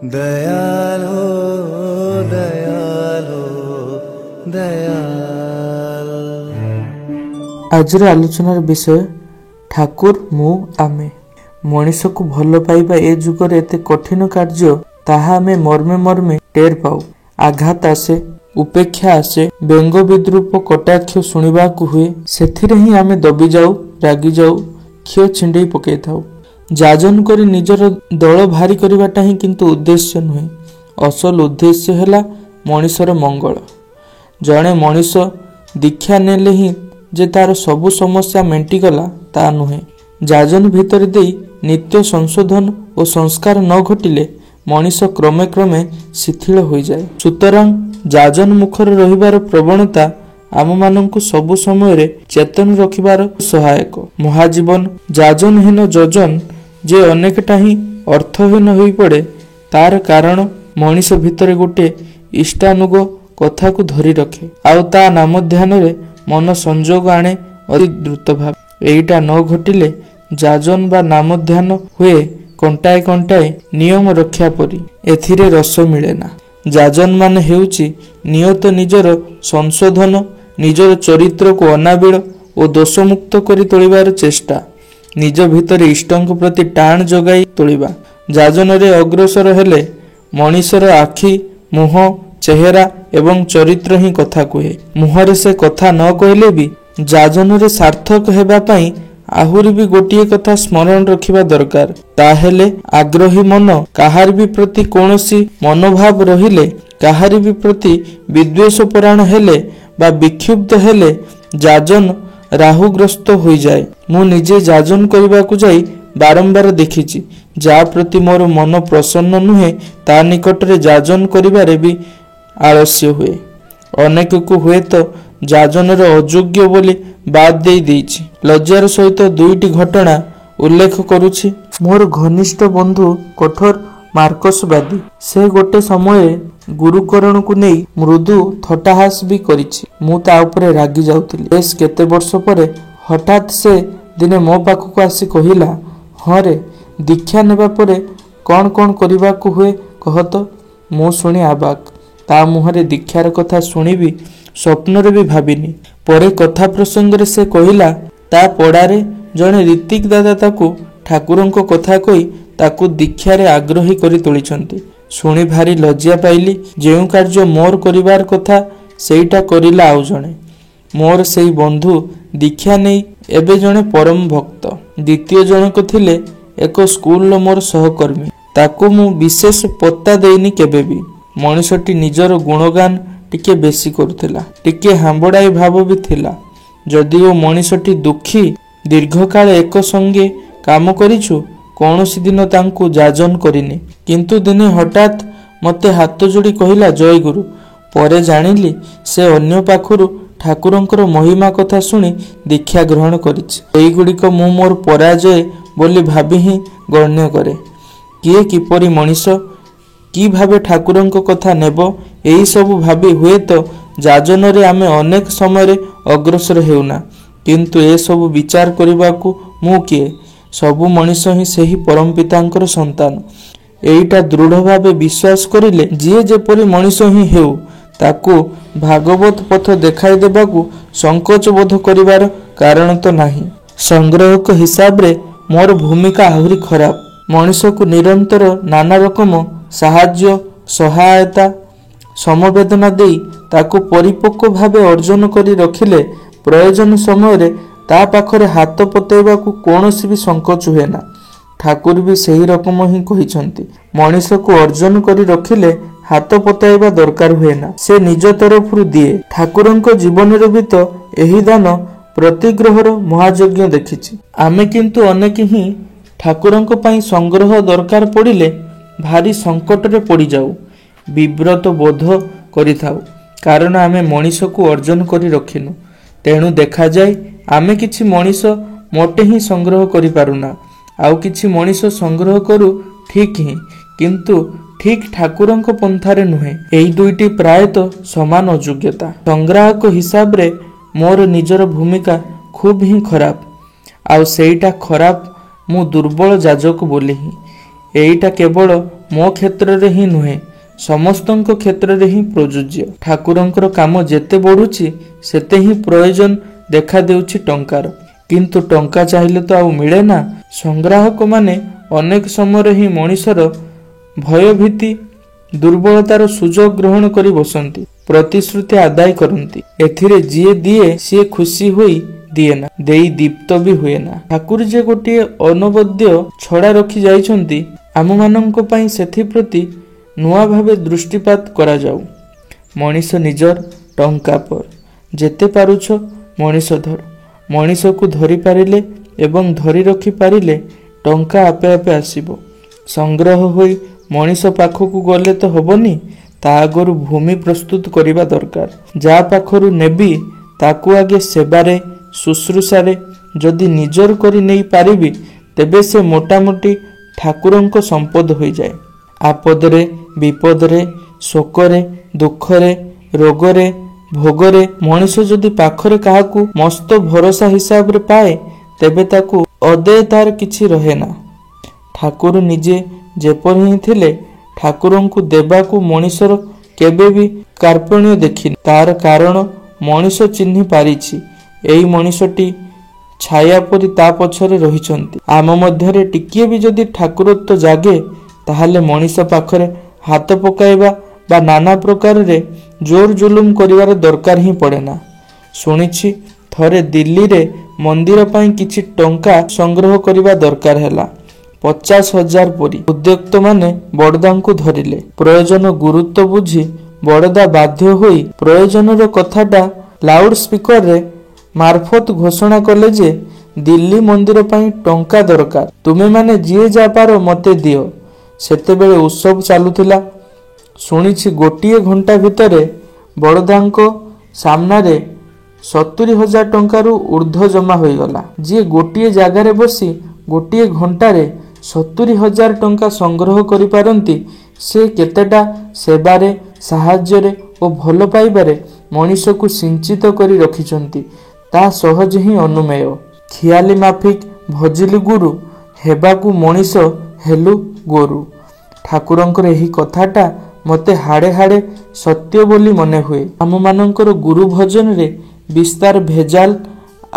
दयाल हो दयाल हो दयाल। आजर आलोचनार विषय ठाकुर मु आमे। मनीष को भल पाइबा ए जुगर एते कठिन कार्य ताहा आमे मर्मे मर्मे टेर पाऊ। आघात आसे, उपेक्षा आसे, व्यंग विद्रूप कटाक्ष शुणिबाकु हुए। सेथिरे ही आमे दबी जाऊ, रागी जाऊ, क्षीय छिंडई पकई थाऊ। जाजन करी निजर दल भारी करिवाटा ही किंतु उद्देश्य नुहे। असल उद्देश्य हैला मनीषर मंगल। जणे मनीष दीक्षा नेले ही जे तार सबु समस्या मेंटी गला ता नुहे। जाजन भितर देई नित्य संशोधन और संस्कार न घटिले मनीष क्रमे क्रमे शिथिल हो जाए। सुतरां जाजन मुखर रहिबार प्रवणता आम मानंकु सबु समय चेतन रखिबार सहायक। महाजीवन जाजनहीन जोजन जे अनेकटा ही अर्थहीन होई पड़े तार कारण मनीष भितर गोटे इष्टानुग कथा को धरी रखे आउ ता नाम ध्यान रे मन संजोग आने अति द्रुत भाव। एइटा न घटिले जाजन बा नाम ध्यान हुए कंटाए कंटाए नियम रक्षा परी। एथिरे रस मिले ना। जाजन मान हेउची नियत निजर संशोधन, निजर चरित्र को अनाबिल और दोषमुक्त करी तोलिबार चेष्टा, निज भितर इष्टंक प्रति टाण जगाई तोलिबा। जाजन रे अग्रसर हेले मनीषर आखि, मुह, चेहरा एवं चरित्र ही कथा कहे। मुहरे से कथा न कहले भी जाजन रे सार्थक हेबा पई आहुरी भी गोटिए कथा स्मरण रखिबा दरकार। ताहेले आग्रही मन काहार भी प्रति कोनोसी मनोभाव रहिले, काहार भी प्रति विद्वेष परायण हेले बा विक्षुब्ध हेले जाजन राहुग्रस्त हो जाए। मु निजे जाजन करने को जाई बारंबार देखिछि। जा प्रति मोर मन प्रसन्न नुहे ता निकट रे जाजन करिबारे भी आलस्य हुए। अनेक को हुए तो जाजन रे अयोग्य बोली बाद दे देछि। लज्जार सहित दुईटी घटना उल्लेख करुछि। मोर घनिष्ठ बंधु कठोर मार्कसवादी। से गोटे समय गुरुकरण को नहीं मृदु थटाहास भी करिछि। मु ता उपरे रागी जाउतिली। बेस केते वर्ष परे हठात से दिने मो पाखକୁ आसी कहिला, हाँ रे दीक्षा नेबा परे कौन कौन करबा को हुए कह तो। मु सुनी आबाक। ता मुहरे दीक्षार कथा सुनिबी स्वप्न रे भी भाबिनी। परे कथा प्रसंग रे से कहिला ता पड़ारे जने ऋतिक दादा ताकू ठाकुरंको कथा कही ताकू दीक्षारे आग्रही करी तोलिछंती। शुणी भारी लज्जा पाइली। जेउ कार्य मोर करिवार कथा सेईटा करिला आउ जणे। मोर सेई बंधु दीक्षा नहीं एबे जणे परम भक्त। द्वितीय जनक थिले एक स्कूल मोर सहकर्मी। ताकू मु विशेष पत्ता देइनी केबे भी। मनीषटी निजर गुणगान टिके बेसी करुथिला, टिके हांबड़ाई भाव भी थिला। जदिओ मनीषटी दुखी दीर्घकाल एक संगे काम करिछु, कौनसी दिन तांकु जाजन करिनी। किंतु दिने हठात मते हाथ जोड़ी कहिला जय गुरु। परे जानिली से अन्य पाखरु ठाकुरंकर महिमा कथा सुनी दीक्षा ग्रहण करिछि। एई गुड़िक मु मोर पराजय बोली भाबी ही गण्य करे। किए किपरि मनीष कि भाबे ठाकुरंक कथा नेब एई सब भाबी हुए तो जाजन रे आमे अनेक समय अग्रसर हेउना। किंतु ए सब विचार करिबाकू मु किए। सबु मनीष ही सेही परम पितांकर संतान। एईटा दृढ़ भावे विश्वास करिले जिए जेपरि मनीष ही हेउ ताकू भागवत पथ देखाई देबाकू संकोच बोध करिवार कारण तो नाही। संग्राहक हिसाब रे मोर भूमिका आहुरी खराब। मनीष को निरंतर नाना रकम साहाज्य, सहायता, समवेदना देई ताकू परिपक्व भावे अर्जन करी रखिले प्रयोजन समय रे ता पाखरे हाथ पतेइबाकू कौनसी भी संकोच हुए ना। ठाकुर भी सही रकम ही कहिछंती। मनीष को अर्जन करी रखिले हाथ पताइबा दरकार हुए ना। से निज तरफ दिए। ठाकुरंको जीवन रे भी तो एही दान प्रतिग्रहर महायज्ञ देखिछि। आमे किंतु अनेक ही ठाकुरंको पई संग्रह दरकार पड़िले भारी संकट रे पड़ी जाऊ, विव्रत बोध करिथाऊ। कारण आमे मनीष को अर्जन करी रखिनु। तेणु देखा जाए आमे किछि मनीष मोटे ही संग्रह करि पारुना, आउ किछि मनीष संग्रह करू ठीक ही, किंतु ठीक ठाकुरंको पंथारे नुहे। एई दुईटी प्रायतः समान अयोग्यता। संग्राहक हिसाब रे मोर निजर भूमिका खूब ही खराब। आउ सेईटा खराब मु दुर्बल जाजक बोली ही। ଏଇଟା କେବଳ ମୋ କ୍ଷେତ୍ରରେ ହିଁ ନୁହେଁ, ସମସ୍ତଙ୍କ କ୍ଷେତ୍ରରେ ହିଁ ପ୍ରଯୁଜ୍ୟ। ଠାକୁରଙ୍କର କାମ ଯେତେ ବଢ଼ୁଛି ସେତେ ହିଁ ପ୍ରୟୋଜନ ଦେଖା ଦେଉଛି ଟଙ୍କାର। କିନ୍ତୁ ଟଙ୍କା ଚାହିଁଲେ ତ ଆଉ ମିଳେ ନା। ସଂଗ୍ରାହକମାନେ ଅନେକ ସମୟରେ ହିଁ ମଣିଷର ଭୟଭୀତି ଦୁର୍ବଳତାର ସୁଯୋଗ ଗ୍ରହଣ କରି ବସନ୍ତି, ପ୍ରତିଶ୍ରୁତି ଆଦାୟ କରନ୍ତି। ଏଥିରେ ଯିଏ ଦିଏ ସିଏ ଖୁସି ହୋଇ ଦିଏ ନା, ଦେଇ ଦୀପ୍ତ ବି ହୁଏ ନା। ଠାକୁର ଯେ ଗୋଟିଏ ଅନବଦ୍ୟ ଛଡ଼ା ରଖି ଯାଇଛନ୍ତି ଆମମାନଙ୍କ ପାଇଁ, ସେଥିପ୍ରତି ନୂଆ ଭାବେ ଦୃଷ୍ଟିପାତ କରାଯାଉ। ମଣିଷ ନିଜର ଟଙ୍କା ପର, ଯେତେ ପାରୁଛ ମଣିଷ ଧର। ମଣିଷକୁ ଧରିପାରିଲେ ଏବଂ ଧରି ରଖିପାରିଲେ ଟଙ୍କା ଆପେ ଆପେ ଆସିବ। ସଂଗ୍ରହ ହୋଇ ମଣିଷ ପାଖକୁ ଗଲେ ତ ହବନି, ତା ଆଗରୁ ଭୂମି ପ୍ରସ୍ତୁତ କରିବା ଦରକାର। ଯାହା ପାଖରୁ ନେବି ତାକୁ ଆଗେ ସେବାରେ ଶୁଶ୍ରୂଷାରେ ଯଦି ନିଜର କରି ନେଇ ପାରିବି, ତେବେ ସେ ମୋଟାମୋଟି ଠାକୁରଙ୍କ ସମ୍ପଦ ହୋଇଯାଏ। ଆପଦରେ ବିପଦରେ ଶୋକରେ ଦୁଃଖରେ ରୋଗରେ ଭୋଗରେ ମଣିଷ ଯଦି ପାଖରେ କାହାକୁ ମସ୍ତ ଭରସା ହିସାବରେ ପାଏ, ତେବେ ତାକୁ ଅଦେୟ ତାର କିଛି ରହେ ନା। ଠାକୁର ନିଜେ ଯେପରି ହିଁ ଥିଲେ, ଠାକୁରଙ୍କୁ ଦେବାକୁ ମଣିଷର କେବେ ବି କାର୍ପଣ୍ୟ ଦେଖିନି। ତାର କାରଣ ମଣିଷ ଚିହ୍ନି ପାରିଛି। ଏଇ ମଣିଷଟି ଛାୟା ପରି ତା ପଛରେ ରହିଛନ୍ତି। ଆମ ମଧ୍ୟରେ ଟିକିଏ ବି ଯଦି ଠାକୁରତ୍ୱ ଜାଗେ, ତାହେଲେ ମଣିଷ ପାଖରେ ହାତ ପକାଇବା ବା ନାନା ପ୍ରକାରରେ ଜୋର ଜୁଲୁମ କରିବାର ଦରକାର ହିଁ ପଡ଼େ ନା। ଶୁଣିଛି ଥରେ ଦିଲ୍ଲୀରେ ମନ୍ଦିର ପାଇଁ କିଛି ଟଙ୍କା ସଂଗ୍ରହ କରିବା ଦରକାର ହେଲା। 50,000 ପରି ଉଦ୍ୟୋକ୍ତମାନେ ବଡ଼ଦାଙ୍କୁ ଧରିଲେ। ପ୍ରୟୋଜନ ଗୁରୁତ୍ୱ ବୁଝି ବଡ଼ଦା ବାଧ୍ୟ ହୋଇ ପ୍ରୟୋଜନର କଥାଟା ଲାଉଡ ସ୍ପିକରରେ ମାରଫତ ଘୋଷଣା କଲେ ଯେ ଦିଲ୍ଲୀ ମନ୍ଦିର ପାଇଁ ଟଙ୍କା ଦରକାର, ତୁମେମାନେ ଯିଏ ଯାହା ପାର ମୋତେ ଦିଅ। ସେତେବେଳେ ଉତ୍ସବ ଚାଲୁଥିଲା। ଶୁଣିଛି ଗୋଟିଏ ଘଣ୍ଟା ଭିତରେ ବଡ଼ଦାଙ୍କ ସାମ୍ନାରେ 70,000 ଟଙ୍କାରୁ ଉର୍ଦ୍ଧ୍ୱ ଜମା ହୋଇଗଲା। ଯିଏ ଗୋଟିଏ ଜାଗାରେ ବସି ଗୋଟିଏ ଘଣ୍ଟାରେ 70,000 ଟଙ୍କା ସଂଗ୍ରହ କରିପାରନ୍ତି, ସେ କେତେଟା ସେବାରେ ସାହାଯ୍ୟରେ ଓ ଭଲ ପାଇବାରେ ମଣିଷକୁ ସିଞ୍ଚିତ କରି ରଖିଛନ୍ତି, ତାହା ସହଜ ହିଁ ଅନୁମେୟ। ଖିଆଲି ମାଫିକ ଭଜିଲୁ ଗୁରୁ, ହେବାକୁ ମଣିଷ ହେଲୁ ଗୋରୁ। ଠାକୁରଙ୍କର ଏହି କଥାଟା ମୋତେ ହାଡ଼େ ହାଡ଼େ ସତ୍ୟ ବୋଲି ମନେ ହୁଏ। ଆମମାନଙ୍କର ଗୁରୁ ଭଜନରେ ବିସ୍ତାର ଭେଜାଲ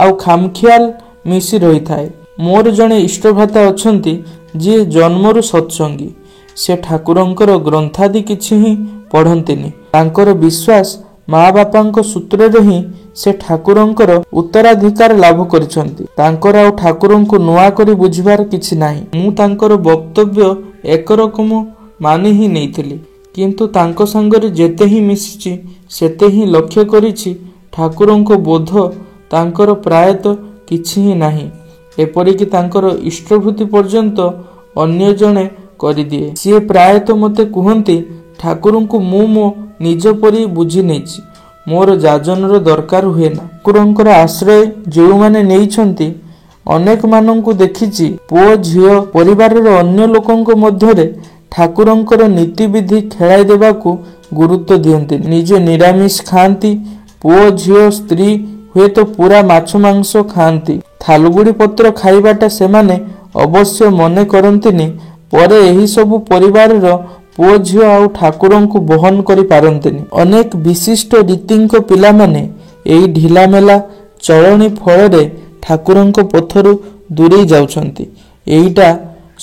ଆଉ ଖାମଖିଆଲ ମିଶି ରହିଥାଏ। ମୋର ଜଣେ ଇଷ୍ଟଭ୍ରାତା ଅଛନ୍ତି, ଯିଏ ଜନ୍ମରୁ ସତ୍ସଙ୍ଗୀ। ସେ ଠାକୁରଙ୍କର ଗ୍ରନ୍ଥାଦି କିଛି ହିଁ ପଢ଼ନ୍ତିନି। ତାଙ୍କର ବିଶ୍ୱାସ ମା ବାପାଙ୍କ ସୂତ୍ରରେ ହିଁ ସେ ଠାକୁରଙ୍କର ଉତ୍ତରାଧିକାର ଲାଭ କରିଛନ୍ତି। ତାଙ୍କର ଆଉ ଠାକୁରଙ୍କୁ ନୂଆ କରି ବୁଝିବାର କିଛି ନାହିଁ। ମୁଁ ତାଙ୍କର ବକ୍ତବ୍ୟ ଏକରକମ ମାନି ହିଁ ନେଇଥିଲି। କିନ୍ତୁ ତାଙ୍କ ସାଙ୍ଗରେ ଯେତେ ହିଁ ମିଶିଛି ସେତେ ହିଁ ଲକ୍ଷ୍ୟ କରିଛି, ଠାକୁରଙ୍କ ବୋଧ ତାଙ୍କର ପ୍ରାୟତଃ କିଛି ହିଁ ନାହିଁ। ଏପରିକି ତାଙ୍କର ଇଷ୍ଟଭୂତି ପର୍ଯ୍ୟନ୍ତ ଅନ୍ୟ ଜଣେ କରିଦିଏ। ସିଏ ପ୍ରାୟତଃ ମୋତେ କୁହନ୍ତି, ଠାକୁରଙ୍କୁ ମୁଁ ମୋ ନିଜ ପରି ବୁଝି ନେଇଛି, ମୋର ଯାଜନର ଦରକାର ହୁଏ ନା। ଠାକୁରଙ୍କର ଆଶ୍ରୟ ଯେଉଁମାନେ ନେଇଛନ୍ତି, ଅନେକମାନଙ୍କୁ ଦେଖିଛି ପୁଅ ଝିଅ ପରିବାରର ଅନ୍ୟ ଲୋକଙ୍କ ମଧ୍ୟରେ ଠାକୁରଙ୍କର ନୀତିବିଧି ଖେଳାଇ ଦେବାକୁ ଗୁରୁତ୍ୱ ଦିଅନ୍ତି। ନିଜେ ନିରାମିଷ ଖାଆନ୍ତି, ପୁଅ ଝିଅ ସ୍ତ୍ରୀ ହୁଏତ ପୁରା ମାଛ ମାଂସ ଖାଆନ୍ତି। ଥାଲୁଗୁଡ଼ି ପତ୍ର ଖାଇବାଟା ସେମାନେ ଅବଶ୍ୟ ମନେ କରନ୍ତିନି। ପରେ ଏହି ସବୁ ପରିବାରର ପୁଅ ଝିଅ ଆଉ ଠାକୁରଙ୍କୁ ବହନ କରିପାରନ୍ତିନି। ଅନେକ ବିଶିଷ୍ଟ ରୀତିଙ୍କ ପିଲାମାନେ ଏହି ଢିଲାମେଲା ଚଳଣି ଫଳରେ ଠାକୁରଙ୍କ ପଥରୁ ଦୂରେଇ ଯାଉଛନ୍ତି। ଏଇଟା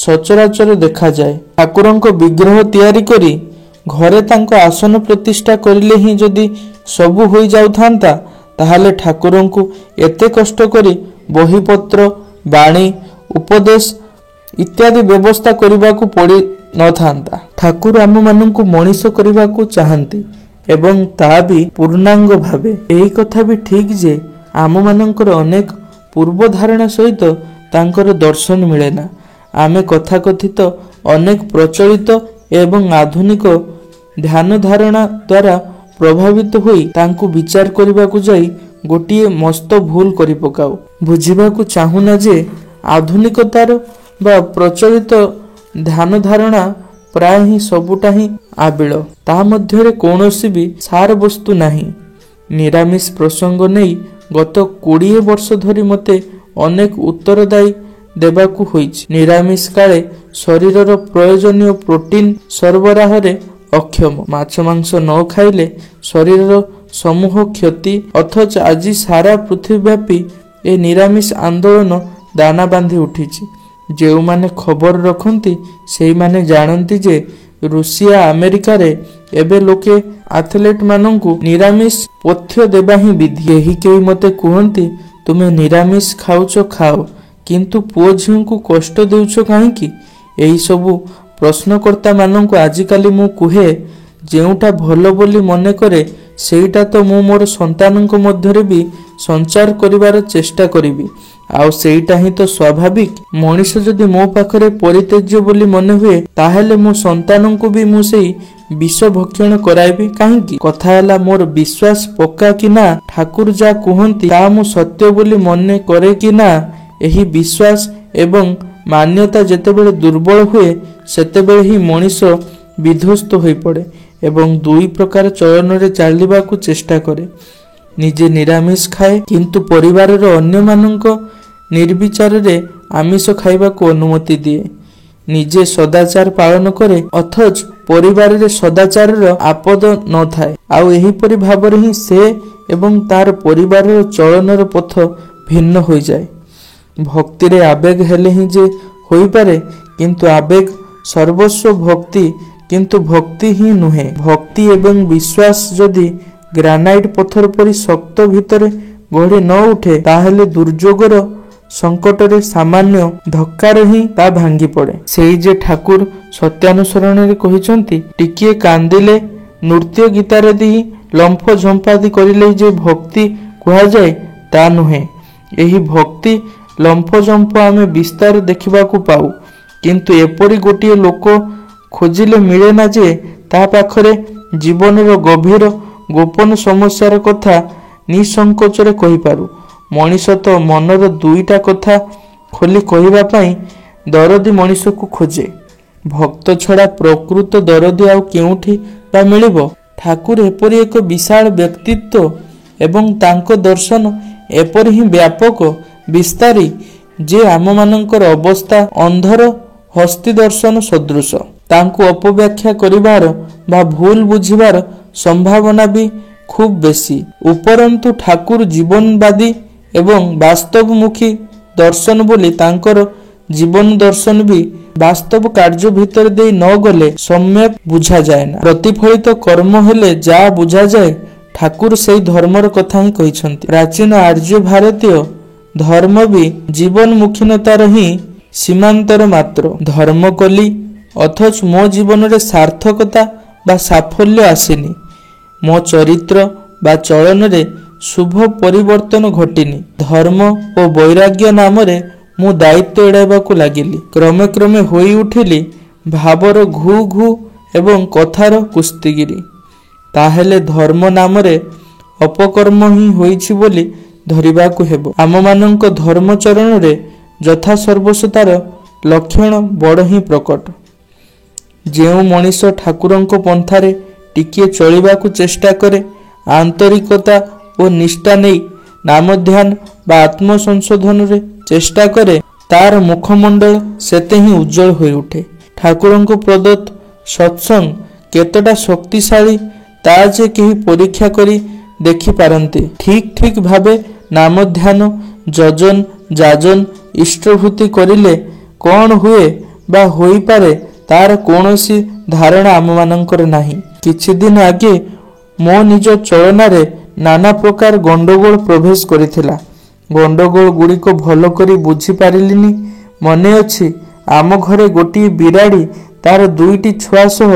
ସଚରାଚର ଦେଖାଯାଏ। ଠାକୁରଙ୍କ ବିଗ୍ରହ ତିଆରି କରି ଘରେ ତାଙ୍କ ଆସନ ପ୍ରତିଷ୍ଠା କରିଲେ ହିଁ ଯଦି ସବୁ ହୋଇଯାଉଥାନ୍ତା, ତାହେଲେ ଠାକୁରଙ୍କୁ ଏତେ କଷ୍ଟ କରି ବହିପତ୍ର ବାଣୀ ଉପଦେଶ ଇତ୍ୟାଦି ବ୍ୟବସ୍ଥା କରିବାକୁ ପଡ଼ି ନଥାନ୍ତା। ଠାକୁର ଆମମାନଙ୍କୁ ମଣିଷ କରିବାକୁ ଚାହାନ୍ତି ଏବଂ ତା ବି ପୂର୍ଣ୍ଣାଙ୍ଗ ଭାବେ। ଏହି କଥା ବି ଠିକ୍ ଯେ ଆମମାନଙ୍କର ଅନେକ ପୂର୍ବ ଧାରଣା ସହିତ ତାଙ୍କର ଦର୍ଶନ ମିଳେ ନା। ଆମେ ତଥାକଥିତ ଅନେକ ପ୍ରଚଳିତ ଏବଂ ଆଧୁନିକ ଧ୍ୟାନ ଧାରଣା ଦ୍ୱାରା ପ୍ରଭାବିତ ହୋଇ ତାଙ୍କୁ ବିଚାର କରିବାକୁ ଯାଇ ଗୋଟିଏ ମସ୍ତ ଭୁଲ କରି ପକାଉ। ବୁଝିବାକୁ ଚାହୁଁନା ଯେ ଆଧୁନିକତାର ବା ପ୍ରଚଳିତ ଧ୍ୟାନ ଧାରଣା ପ୍ରାୟ ହିଁ ସବୁଟା ହିଁ ଆବିଳ। ତା ମଧ୍ୟରେ କୌଣସି ବି ସାର ବସ୍ତୁ ନାହିଁ। ନିରାମିଷ ପ୍ରସଙ୍ଗ ନେଇ ଗତ 20 ବର୍ଷ ଧରି ମୋତେ ଅନେକ ଉତ୍ତରଦାୟୀ ଦେବାକୁ ହୋଇଛି। ନିରାମିଷ କାଳେ ଶରୀରର ପ୍ରୟୋଜନୀୟ ପ୍ରୋଟିନ ସରବରାହରେ ଅକ୍ଷମ। ମାଛ ମାଂସ ନ ଖାଇଲେ ଶରୀରର ସମୂହ କ୍ଷତି। ଅଥଚ ଆଜି ସାରା ପୃଥିବୀବ୍ୟାପୀ ଏ ନିରାମିଷ ଆନ୍ଦୋଳନ ଦାନା ବାନ୍ଧି ଉଠିଛି। ଯେଉଁମାନେ ଖବର ରଖନ୍ତି ସେଇମାନେ ଜାଣନ୍ତି ଯେ ରୁଷିଆ ଆମେରିକାରେ ଏବେ ଲୋକେ ଆଥଲେଟ ମାନଙ୍କୁ ନିରାମିଷ ପଥ୍ୟ ଦେବା ହିଁ ବିଧି। କେହି କେହି ମୋତେ କୁହନ୍ତି ତୁମେ ନିରାମିଷ ଖାଉଛ ଖାଅ, କିନ୍ତୁ ପୁଅ ଝିଅଙ୍କୁ କଷ୍ଟ ଦେଉଛ କାହିଁକି? ଏହିସବୁ ପ୍ରଶ୍ନକର୍ତ୍ତା ମାନଙ୍କୁ ଆଜିକାଲି ମୁଁ କୁହେ, ଯେଉଁଟା ଭଲ ବୋଲି ମନେ କରେ ସେଇଟା ତ ମୁଁ ମୋର ସନ୍ତାନଙ୍କ ମଧ୍ୟରେ ବି ସଞ୍ଚାର କରିବାର ଚେଷ୍ଟା କରିବି, ଆଉ ସେଇଟା ହିଁ ତ ସ୍ୱାଭାବିକ। ମଣିଷ ଯଦି ମୋ ପାଖରେ ପରିତ୍ୟାଜ୍ୟ ବୋଲି ମନେ ହୁଏ, ତାହେଲେ ମୋ ସନ୍ତାନଙ୍କୁ ବି ମୁଁ ସେଇ ବିଷ ଭକ୍ଷଣ କରାଇବି କାହିଁକି? କଥା ହେଲା ମୋର ବିଶ୍ୱାସ ପକ୍କା କି ନା, ଠାକୁର ଯାହା କୁହନ୍ତି ତାହା ମୁଁ ସତ୍ୟ ବୋଲି ମନେ କରେ କି ନା। ଏହି ବିଶ୍ୱାସ ଏବଂ ମାନ୍ୟତା ଯେତେବେଳେ ଦୁର୍ବଳ ହୁଏ ସେତେବେଳେ ହିଁ ମଣିଷ ବିଧ୍ୱସ୍ତ ହୋଇପଡ଼େ ଏବଂ ଦୁଇ ପ୍ରକାର ଚଳନରେ ଚାଲିବାକୁ ଚେଷ୍ଟା କରେ। ନିଜେ ନିରାମିଷ ଖାଏ କିନ୍ତୁ ପରିବାରର ଅନ୍ୟମାନଙ୍କ ନିର୍ବିଚାରରେ ଆମିଷ ଖାଇବାକୁ ଅନୁମତି ଦିଏ। ନିଜେ ସଦାଚାର ପାଳନ କରେ ଅଥଚ ପରିବାରରେ ସଦାଚାରର ଆପଦ ନଥାଏ। ଆଉ ଏହିପରି ଭାବରେ ହିଁ ସେ ଏବଂ ତାର ପରିବାରର ଚଳନର ପଥ ଭିନ୍ନ ହୋଇଯାଏ। ଭକ୍ତିରେ ଆବେଗ ହେଲେ ହିଁ ଯେ ହୋଇପାରେ, କିନ୍ତୁ ଆବେଗ ସର୍ବସ୍ୱ ଭକ୍ତି କିନ୍ତୁ ଭକ୍ତି ହିଁ ନୁହେଁ। ଭକ୍ତି ଏବଂ ବିଶ୍ୱାସ ଯଦି ଗ୍ରାନାଇଟ ପଥର ପରି ଶକ୍ତ ଭିତରେ ଗଢ଼ି ନ ଉଠେ, ତାହେଲେ ଦୁର୍ଯୋଗର ସଙ୍କଟରେ ସାମାନ୍ୟ ଧକ୍କାରେ ହିଁ ତା ଭାଙ୍ଗି ପଡ଼େ। ସେଇ ଯେ ଠାକୁର ସତ୍ୟାନୁସରଣରେ କହିଛନ୍ତି, ଟିକିଏ କାନ୍ଦିଲେ ନୃତ୍ୟ ଗୀତାରେ ଦେଇ ଲମ୍ଫ ଝମ୍ପାଦି କରିଲେ ଯେ ଭକ୍ତି କୁହାଯାଏ ତା ନୁହେଁ। ଏହି ଭକ୍ତି ଲମ୍ଫଝମ୍ପ ଆମେ ବିସ୍ତାର ଦେଖିବାକୁ ପାଉ, କିନ୍ତୁ ଏପରି ଗୋଟିଏ ଲୋକ ଖୋଜିଲେ ମିଳେ ନା ଯେ ତା ପାଖରେ ଜୀବନର ଗଭୀର ଗୋପନ ସମସ୍ୟାର କଥା ନିସଂକୋଚରେ କହିପାରୁ। ମଣିଷ ତ ମନର ଦୁଇଟା କଥା ଖୋଲି କହିବା ପାଇଁ ଦରଦୀ ମଣିଷକୁ ଖୋଜେ। ଭକ୍ତ ଛଡ଼ା ପ୍ରକୃତ ଦରଦୀ ଆଉ କେଉଁଠି ବା ମିଳିବ? ଠାକୁର ଏପରି ଏକ ବିଶାଳ ବ୍ୟକ୍ତିତ୍ୱ ଏବଂ ତାଙ୍କ ଦର୍ଶନ ଏପରି ହିଁ ବ୍ୟାପକ ବିସ୍ତାରୀ ଯେ ଆମମାନଙ୍କର ଅବସ୍ଥା ଅନ୍ଧର ହସ୍ତି ଦର୍ଶନ ସଦୃଶ। ତାଙ୍କୁ ଅପବ୍ୟାଖ୍ୟା କରିବାର ବା ଭୁଲ ବୁଝିବାର ସମ୍ଭାବନା ବି ଖୁବ୍ ବେଶୀ। ଉପରନ୍ତୁ ଠାକୁର ଜୀବନବାଦୀ ଏବଂ ବାସ୍ତବମୁଖୀ ଦର୍ଶନ ବୋଲି ତାଙ୍କର ଜୀବନ ଦର୍ଶନ ବି ବାସ୍ତବ କାର୍ଯ୍ୟ ଭିତରେ ଦେଇ ନ ଗଲେ ସମ୍ୟକ୍ ବୁଝାଯାଏ ନା। ପ୍ରତିଫଳିତ କର୍ମ ହେଲେ ଯାହା ବୁଝାଯାଏ, ଠାକୁର ସେଇ ଧର୍ମର କଥା ହିଁ କହିଛନ୍ତି। ପ୍ରାଚୀନ ଆର୍ଯ୍ୟ ଭାରତୀୟ ଧର୍ମ ବି ଜୀବନମୁଖୀନତାର ହିଁ ସୀମାନ୍ତର ମାତ୍ର। ଧର୍ମ କଲି ଅଥଚ ମୋ ଜୀବନରେ ସାର୍ଥକତା ବା ସାଫଲ୍ୟ ଆସିନି। ମୋ ଚରିତ୍ର ବା ଚଳନରେ ଶୁଭ ପରିବର୍ତ୍ତନ ଘଟିନି। ଧର୍ମ ଓ ବୈରାଗ୍ୟ ନାମରେ ମୁଁ ଦାୟିତ୍ୱ ଏଡ଼ାଇବାକୁ ଲାଗିଲି। କ୍ରମେ କ୍ରମେ ହୋଇ ଉଠିଲି ଭାବର ଘୁ ଘୁ ଏବଂ କଥାର କୁସ୍ତିଗିରି। ତାହେଲେ ଧର୍ମ ନାମରେ ଅପକର୍ମ ହିଁ ହୋଇଛି ବୋଲି ଧରିବାକୁ ହେବ। ଆମମାନଙ୍କ ଧର୍ମଚରଣରେ ଯଥାସର୍ବସ୍ୱତାର ଲକ୍ଷଣ ବଡ଼ ହିଁ ପ୍ରକଟ। ଯେଉଁ ମଣିଷ ଠାକୁରଙ୍କ ପନ୍ଥାରେ ଟିକିଏ ଚଳିବାକୁ ଚେଷ୍ଟା କରେ, ଆନ୍ତରିକତା ଓ ନିଷ୍ଠା ନେଇ ନାମଧ୍ୟାନ ବା ଆତ୍ମସଂଶୋଧନରେ ଚେଷ୍ଟା କରେ, ତାର ମୁଖମଣ୍ଡଳ ସେତେ ହିଁ ଉଜ୍ଜଳ ହୋଇ ଉଠେ। ଠାକୁରଙ୍କ ପ୍ରଦତ୍ତ ସତ୍ସଙ୍ଗ କେତେଟା ଶକ୍ତିଶାଳୀ ତା ଯେ କେହି ପରୀକ୍ଷା କରି ଦେଖିପାରନ୍ତି। ଠିକ୍ ଠିକ୍ ଭାବେ ନାମଧ୍ୟାନ, ଯଜନ ଯାଜନ ଇଷ୍ଟଭୂତି କରିଲେ କ'ଣ ହୁଏ ବା ହୋଇପାରେ ତାର କୌଣସି ଧାରଣା ଆମମାନଙ୍କର ନାହିଁ। କିଛି ଦିନ ଆଗେ ମୋ ନିଜ ଚଳନାରେ ନାନା ପ୍ରକାର ଗଣ୍ଡଗୋଳ ପ୍ରବେଶ କରିଥିଲା। ଗଣ୍ଡଗୋଳ ଗୁଡ଼ିକ ଭଲ କରି ବୁଝିପାରିଲିନି। ମନେ ଅଛି, ଆମ ଘରେ ଗୋଟିଏ ବିରାଡ଼ି ତାର 2ଟି ଛୁଆ ସହ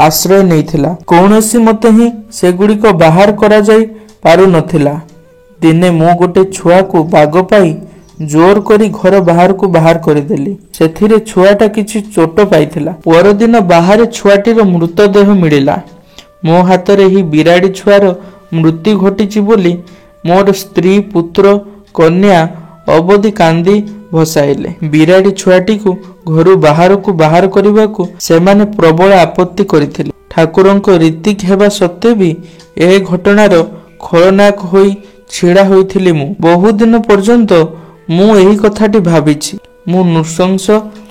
ଆଶ୍ରୟ ନେଇଥିଲା। କୌଣସି ମତେ ହିଁ ସେଗୁଡ଼ିକ ବାହାର କରାଯାଇ ପାରୁନଥିଲା। ଦିନେ ମୁଁ ଗୋଟେ ଛୁଆକୁ ବାଗ ପାଇ ଜୋର କରି ଘର ବାହାରକୁ ବାହାର କରିଦେଲି। ସେଥିରେ ଛୁଆଟା କିଛି ଚୋଟ ପାଇଥିଲା। ପରଦିନ ବାହାରେ ଛୁଆଟିର ମୃତଦେହ ମିଳିଲା। ମୋ ହାତରେ ଏହି ବିରାଡ଼ି ଛୁଆର ମୃତ୍ୟୁ ଘଟିଛି ବୋଲି ମୋର ସ୍ତ୍ରୀ, ପୁତ୍ର, କନ୍ୟା ଅବଧି କାନ୍ଦି ଭସାଇଲେ। ବିରାଡ଼ି ଛୁଆଟିକୁ ଘରୁ ବାହାରକୁ ବାହାର କରିବାକୁ ସେମାନେ ପ୍ରବଳ ଆପତ୍ତି କରିଥିଲେ। ଠାକୁରଙ୍କ ରୀତିକ ହେବା ସତ୍ତ୍ୱେ ବି ଏ ଘଟଣାର ଖଳନାୟକ ହୋଇ ଛିଡ଼ା ହୋଇଥିଲି ମୁଁ। ବହୁଦିନ ପର୍ଯ୍ୟନ୍ତ ମୁଁ ଏହି କଥାଟି ଭାବିଛି। ମୁଁ ନୃଶଂସ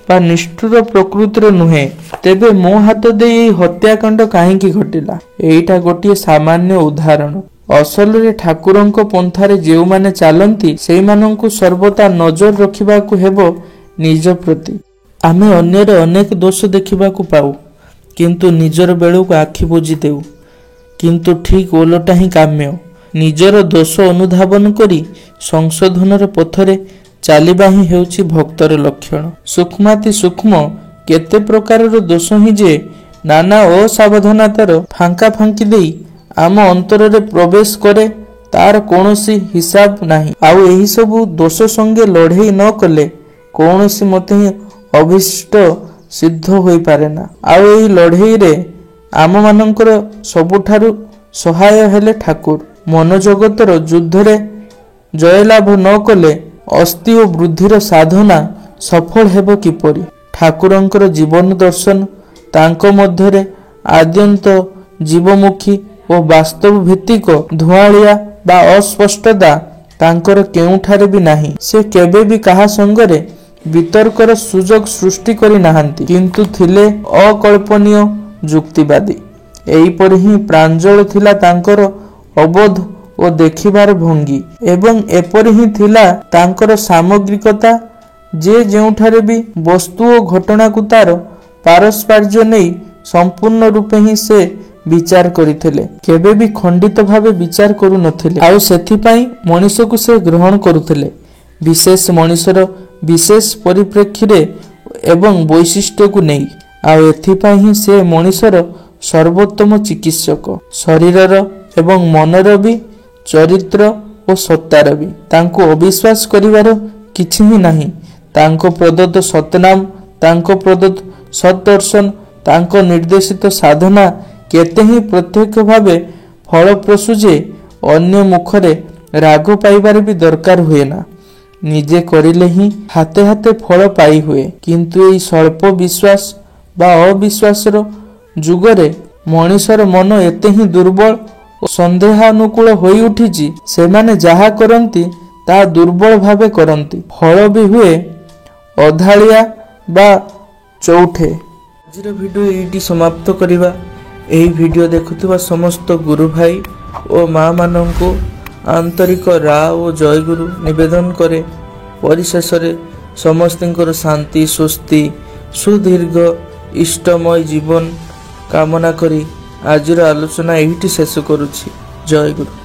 ବା ନିଷ୍ଠୁର ପ୍ରକୃତିର ନୁହେଁ, ତେବେ ମୋ ହାତ ଦେଇ ଏହି ହତ୍ୟାକାଣ୍ଡ କାହିଁକି ଘଟିଲା? ଏଇଟା ଗୋଟିଏ ସାମାନ୍ୟ ଉଦାହରଣ। ଅସଲରେ ଠାକୁରଙ୍କ ପନ୍ଥାରେ ଯେଉଁମାନେ ଚାଲନ୍ତି ସେଇମାନଙ୍କୁ ସର୍ବଦା ନଜର ରଖିବାକୁ ହେବ ନିଜ ପ୍ରତି। ଆମେ ଅନ୍ୟର ଅନେକ ଦୋଷ ଦେଖିବାକୁ ପାଉ, କିନ୍ତୁ ନିଜର ବେଳକୁ ଆଖି ବୁଜି ଦେଉ। କିନ୍ତୁ ଠିକ୍ ଓଲଟା ହିଁ କାମ୍ୟ। ନିଜର ଦୋଷ ଅନୁଧାବନ କରି ସଂଶୋଧନର ପଥରେ ଚାଲିବା ହିଁ ହେଉଛି ଭକ୍ତର ଲକ୍ଷଣ। ସୂକ୍ଷ୍ମାତି ସୂକ୍ଷ୍ମ କେତେ ପ୍ରକାରର ଦୋଷ ହିଁ ଯେ ନାନା ଅସାବଧାନତାର ଫାଙ୍କା ଫାଙ୍କି ଦେଇ ଆମ ଅନ୍ତରରେ ପ୍ରବେଶ କରେ, ତାର କୌଣସି ହିସାବ ନାହିଁ। ଆଉ ଏହି ସବୁ ଦୋଷ ସଙ୍ଗେ ଲଢ଼େଇ ନ କଲେ କୌଣସି ମତେ ହିଁ ଅଭୀଷ୍ଟ ସିଦ୍ଧ ହୋଇପାରେ ନା। ଆଉ ଏହି ଲଢ଼େଇରେ ଆମମାନଙ୍କର ସବୁଠାରୁ ସହାୟ ହେଲେ ଠାକୁର। ମନୋଜଗତର ଯୁଦ୍ଧରେ ଜୟଲାଭ ନ କଲେ ଅସ୍ଥି ଓ ବୃଦ୍ଧିର ସାଧନା ସଫଳ ହେବ କିପରି? ଠାକୁରଙ୍କର ଜୀବନ ଦର୍ଶନ, ତାଙ୍କ ମଧ୍ୟରେ ଆଦ୍ୟନ୍ତ ଜୀବମୁଖୀ ଓ ବାସ୍ତବ ଭିତ୍ତିକ ଧୁଆଳିଆ ବା ଅସ୍ପଷ୍ଟତା ତାଙ୍କର କେଉଁଠାରେ ବି ନାହିଁ। ସେ କେବେ ବି କାହା ସଙ୍ଗରେ ବିତର୍କର ସୁଯୋଗ ସୃଷ୍ଟି କରି ନାହାନ୍ତି, କିନ୍ତୁ ଥିଲେ ଅକଳ୍ପନୀୟ ଯୁକ୍ତିବାଦୀ। ଏହିପରି ହିଁ ପ୍ରାଞ୍ଜଳ ଥିଲା ତାଙ୍କର ଅବୋଧ ଓ ଦେଖିବାର ଭଙ୍ଗୀ, ଏବଂ ଏପରି ହିଁ ଥିଲା ତାଙ୍କର ସାମଗ୍ରିକତା। ଯେ ଯେଉଁଠାରେ ବି ବସ୍ତୁ ଓ ଘଟଣାକୁ ତାର ପାରସ୍ପର୍ଯ୍ୟ ନେଇ ସମ୍ପୂର୍ଣ୍ଣ ରୂପେ ହିଁ ସେ ବିଚାର କରିଥିଲେ, କେବେ ବି ଖଣ୍ଡିତ ଭାବେ ବିଚାର କରୁନଥିଲେ। ଆଉ ସେଥିପାଇଁ ମଣିଷକୁ ସେ ଗ୍ରହଣ କରୁଥିଲେ ବିଶେଷ ମଣିଷର ବିଶେଷ ପରିପ୍ରେକ୍ଷୀରେ ଏବଂ ବୈଶିଷ୍ଟ୍ୟକୁ ନେଇ। ଆଉ ଏଥିପାଇଁ ହିଁ ସେ ମଣିଷର ସର୍ବୋତ୍ତମ ଚିକିତ୍ସକ, ଶରୀରର ଏବଂ ମନର ବି, ଚରିତ୍ର ଓ ସତ୍ତାର ବି। ତାଙ୍କୁ ଅବିଶ୍ୱାସ କରିବାର କିଛି ହିଁ ନାହିଁ। ତାଙ୍କ ପ୍ରଦତ୍ତ ସତନାମ, ତାଙ୍କ ପ୍ରଦତ୍ତ ସଦର୍ଶନ, ତାଙ୍କ ନିର୍ଦ୍ଦେଶିତ ସାଧନା କେତେ ହିଁ ପ୍ରତ୍ୟକ୍ଷ ଭାବେ ଫଳପ୍ରସୂ ଯେ ଅନ୍ୟ ମୁଖରେ ରାଗ ପାଇବାର ବି ଦରକାର ହୁଏ ନା। ନିଜେ କରିଲେ ହିଁ ହାତେ ହାତେ ଫଳ ପାଇ ହୁଏ। କିନ୍ତୁ ଏହି ସ୍ୱଳ୍ପ ବିଶ୍ୱାସ ବା ଅବିଶ୍ୱାସର ଯୁଗରେ ମଣିଷର ମନ ଏତେ ହିଁ ଦୁର୍ବଳ ଓ ସନ୍ଦେହାନୁକୂଳ ହୋଇ ଉଠିଛି, ସେମାନେ ଯାହା କରନ୍ତି ତାହା ଦୁର୍ବଳ ଭାବେ କରନ୍ତି। ଫଳ ବି ହୁଏ ଅଧାଳିଆ ବା ଚଉଠେ। ଆଜିର ଭିଡ଼ିଓ ଏଇଠି ସମାପ୍ତ କରିବା। ଏହି ଭିଡ଼ିଓ ଦେଖୁଥିବା ସମସ୍ତ ଗୁରୁ ଭାଇ ଓ ମା ମାନଙ୍କୁ ଆନ୍ତରିକ ରା ଓ ଜୟଗୁରୁ ନିବେଦନ କରେ। ପରିଶେଷରେ ସମସ୍ତଙ୍କର ଶାନ୍ତି, ସ୍ୱସ୍ତି, ସୁଦୀର୍ଘ ଇଷ୍ଟମୟ ଜୀବନ କାମନା କରି ଆଜିର ଆଲୋଚନା ଏଇଠି ଶେଷ କରୁଛି। ଜୟ ଗୁରୁ।